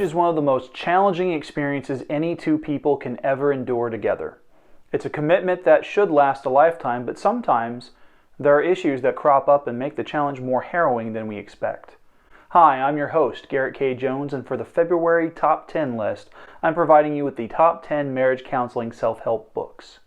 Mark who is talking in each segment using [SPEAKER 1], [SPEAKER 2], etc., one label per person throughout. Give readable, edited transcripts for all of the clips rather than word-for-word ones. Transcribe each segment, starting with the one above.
[SPEAKER 1] is one of the most challenging experiences any two people can ever endure together. It's a commitment that should last a lifetime, but sometimes there are issues that crop up and make the challenge more harrowing than we expect. Hi, I'm your host, Garrett K. Jones, and for the February Top 10 list, I'm providing you with the Top 10 Marriage Counseling Self-Help Books.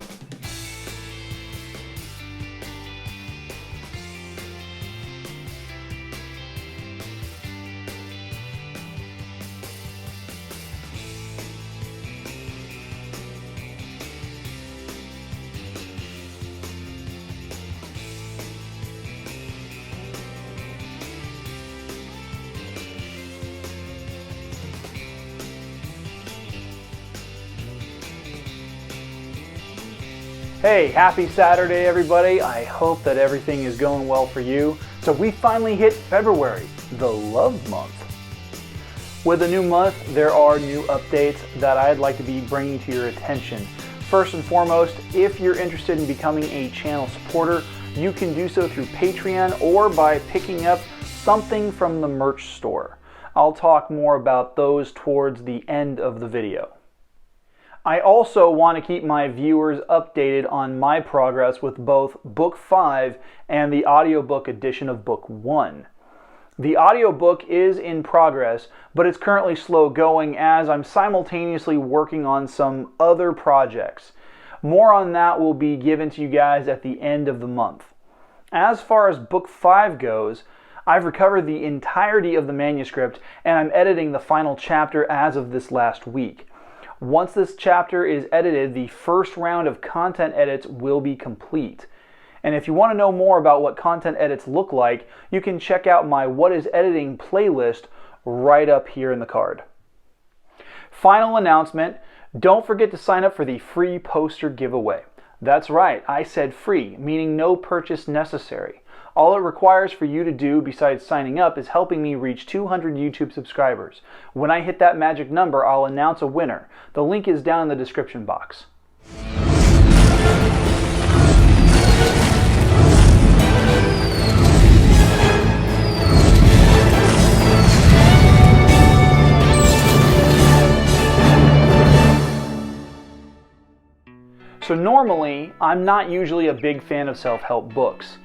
[SPEAKER 1] Hey, happy Saturday everybody. I hope that everything is going well for you. So we finally hit February, the love month. With a new month, there are new updates that I'd like to be bringing to your attention. First and foremost, if you're interested in becoming a channel supporter, you can do so through Patreon or by picking up something from the merch store. I'll talk more about those towards the end of the video. I also want to keep my viewers updated on my progress with both Book 5 and the audiobook edition of Book 1. The audiobook is in progress, but it's currently slow going as I'm simultaneously working on some other projects. More on that will be given to you guys at the end of the month. As far as Book 5 goes, I've recovered the entirety of the manuscript and I'm editing the final chapter as of this last week. Once this chapter is edited, the first round of content edits will be complete. And if you want to know more about what content edits look like, you can check out my What is Editing playlist right up here in the card. Final announcement, don't forget to sign up for the free poster giveaway. That's right, I said free, meaning no purchase necessary. All it requires for you to do besides signing up is helping me reach 200 YouTube subscribers. When I hit that magic number, I'll announce a winner. The link is down in the description box. So normally, I'm not usually a big fan of self-help books.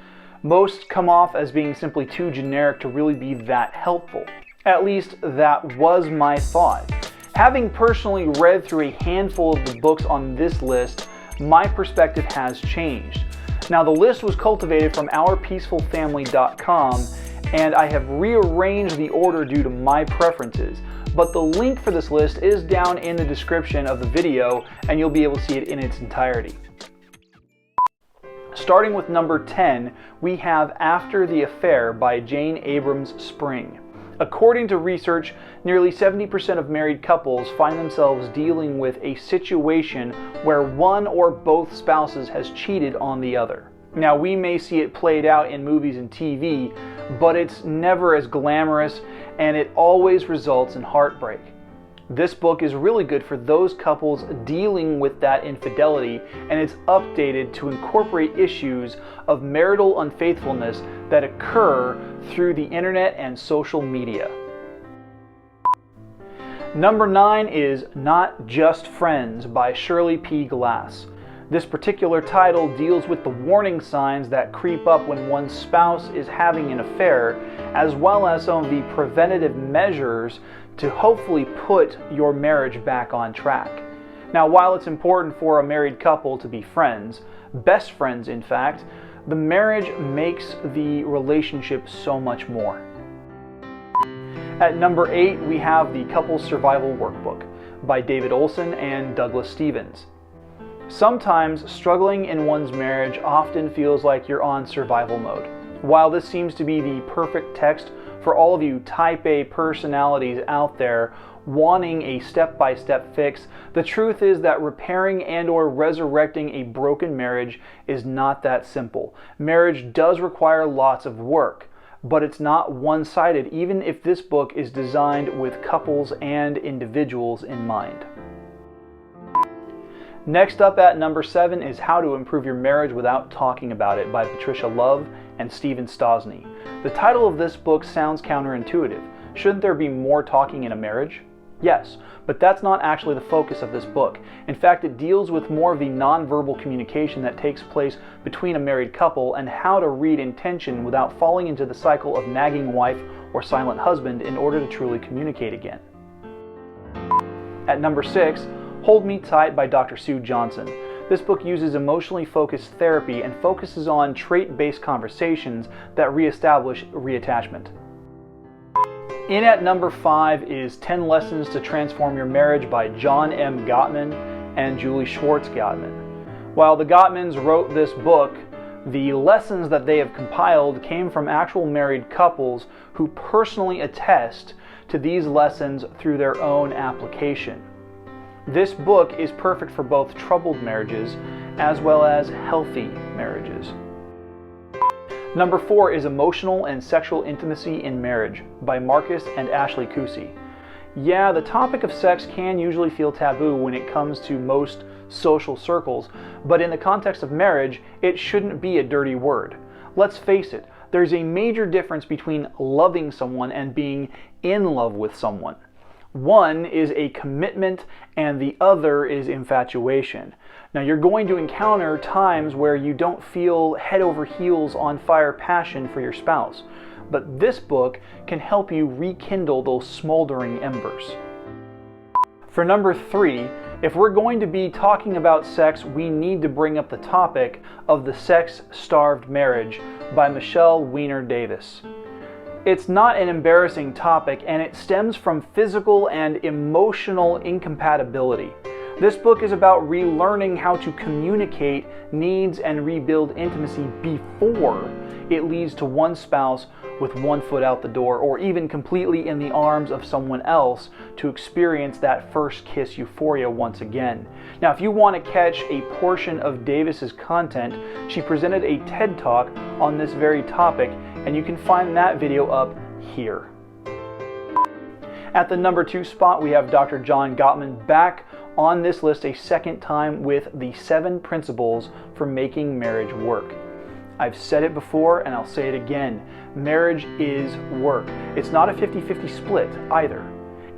[SPEAKER 1] Most come off as being simply too generic to really be that helpful. At least that was my thought. Having personally read through a handful of the books on this list, my perspective has changed. Now the list was cultivated from ourpeacefulfamily.com and I have rearranged the order due to my preferences. But the link for this list is down in the description of the video and you'll be able to see it in its entirety. Starting with number 10, we have After the Affair by Jane Abrahms Spring. According to research, nearly 70% of married couples find themselves dealing with a situation where one or both spouses has cheated on the other. Now, we may see it played out in movies and TV, but it's never as glamorous and it always results in heartbreak. This book is really good for those couples dealing with that infidelity, and it's updated to incorporate issues of marital unfaithfulness that occur through the internet and social media. Number 9 is Not Just Friends by Shirley P. Glass. This particular title deals with the warning signs that creep up when one's spouse is having an affair, as well as some of the preventative measures to hopefully put your marriage back on track. Now, while it's important for a married couple to be friends, best friends in fact, the marriage makes the relationship so much more. At number 8, we have the Couples Survival Workbook by David Olsen and Douglas Stevens. Sometimes struggling in one's marriage often feels like you're on survival mode. While this seems to be the perfect text for all of you type A personalities out there wanting a step-by-step fix, the truth is that repairing and or resurrecting a broken marriage is not that simple. Marriage does require lots of work, but it's not one-sided, even if this book is designed with couples and individuals in mind. Next up at number 7 is How to Improve Your Marriage Without Talking About It by Patricia and Stven Stosny. The title of this book sounds counterintuitive. Shouldn't there be more talking in a marriage? Yes, but that's not actually the focus of this book. In fact, it deals with more of the nonverbal communication that takes place between a married couple and how to read intention without falling into the cycle of nagging wife or silent husband in order to truly communicate again. At number 6, Hold Me Tight by Dr. Sue Johnson. This book uses emotionally focused therapy and focuses on trait-based conversations that reestablish reattachment. In at number 5 is 10 Lessons to Transform Your Marriage by John M. Gottman and Julie Schwartz Gottman. While the Gottmans wrote this book, the lessons that they have compiled came from actual married couples who personally attest to these lessons through their own application. This book is perfect for both troubled marriages as well as healthy marriages. Number 4 is Emotional and Sexual Intimacy in Marriage by Marcus and Ashley Kusi. Yeah, the topic of sex can usually feel taboo when it comes to most social circles, but in the context of marriage, it shouldn't be a dirty word. Let's face it, there's a major difference between loving someone and being in love with someone. One is a commitment and the other is infatuation. Now, you're going to encounter times where you don't feel head over heels on fire passion for your spouse, but this book can help you rekindle those smoldering embers. For number 3, if we're going to be talking about sex, we need to bring up the topic of The Sex-Starved Marriage by Michele Weiner Davis. It's not an embarrassing topic, and it stems from physical and emotional incompatibility. This book is about relearning how to communicate needs and rebuild intimacy before it leads to one spouse with one foot out the door, or even completely in the arms of someone else to experience that first kiss euphoria once again. Now, if you want to catch a portion of Davis's content, she presented a TED Talk on this very topic, and you can find that video up here. At the number 2 spot, we have Dr. John Gottman back on this list a second time with the 7 principles for making marriage work. I've said it before and I'll say it again. Marriage is work. It's not a 50-50 split either.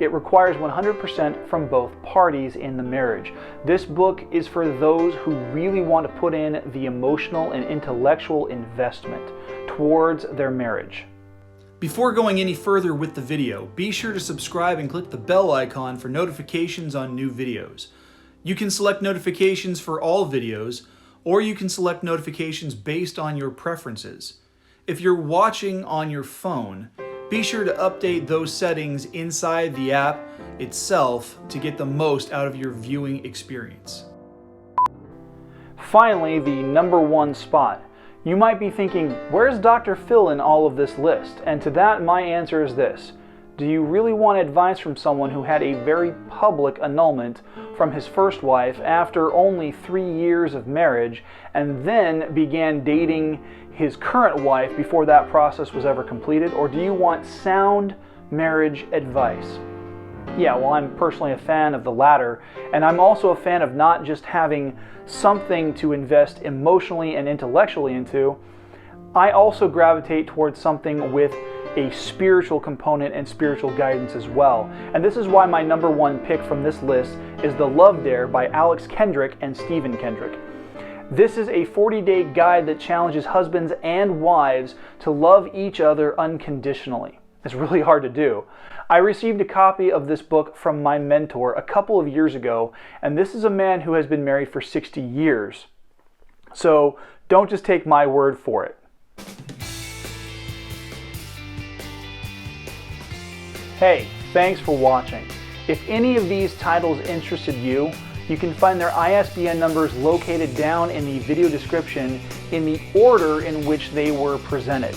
[SPEAKER 1] It requires 100% from both parties in the marriage. This book is for those who really want to put in the emotional and intellectual investment towards their marriage. Before going any further with the video, be sure to subscribe and click the bell icon for notifications on new videos. You can select notifications for all videos, or you can select notifications based on your preferences. If you're watching on your phone, be sure to update those settings inside the app itself to get the most out of your viewing experience. Finally, the number 1 spot. You might be thinking, where's Dr. Phil in all of this list? And to that, my answer is this. Do you really want advice from someone who had a very public annulment from his first wife after only 3 years of marriage and then began dating his current wife before that process was ever completed? Or do you want sound marriage advice? Yeah, well, I'm personally a fan of the latter, and I'm also a fan of not just having something to invest emotionally and intellectually into. I also gravitate towards something with a spiritual component and spiritual guidance as well. And this is why my number 1 pick from this list is The Love Dare by Alex Kendrick and Stven Kendrick. This is a 40-day guide that challenges husbands and wives to love each other unconditionally. It's really hard to do. I received a copy of this book from my mentor a couple of years ago, and this is a man who has been married for 60 years. So don't just take my word for it. Hey, thanks for watching. If any of these titles interested you, you can find their ISBN numbers located down in the video description in the order in which they were presented.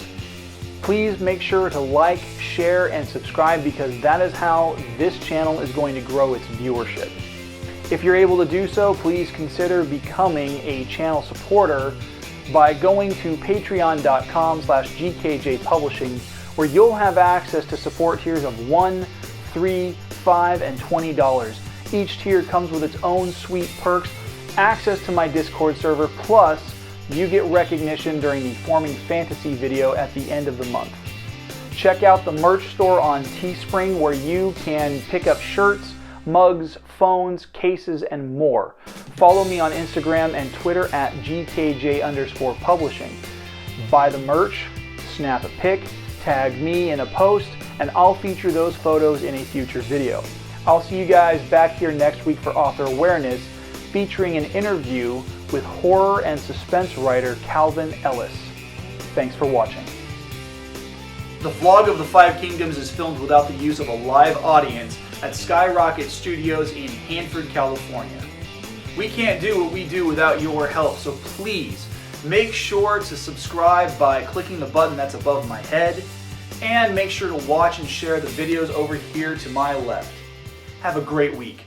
[SPEAKER 1] Please make sure to like, share, and subscribe because that is how this channel is going to grow its viewership. If you're able to do so, please consider becoming a channel supporter by going to patreon.com/GKJPublishing, where you'll have access to support tiers of $1, $3, $5, and $20. Each tier comes with its own sweet perks, access to my Discord server, plus you get recognition during the Forming Fantasy video at the end of the month. Check out the merch store on Teespring where you can pick up shirts, mugs, phones, cases, and more. Follow me on Instagram and Twitter at GKJ_publishing. Buy the merch, snap a pic, tag me in a post, and I'll feature those photos in a future video. I'll see you guys back here next week for Author Awareness, featuring an interview with horror and suspense writer Calvin Ellis. Thanks for watching. The vlog of the Five Kingdoms is filmed without the use of a live audience at Skyrocket Studios in Hanford, California. We can't do what we do without your help, so please make sure to subscribe by clicking the button that's above my head, and make sure to watch and share the videos over here to my left. Have a great week.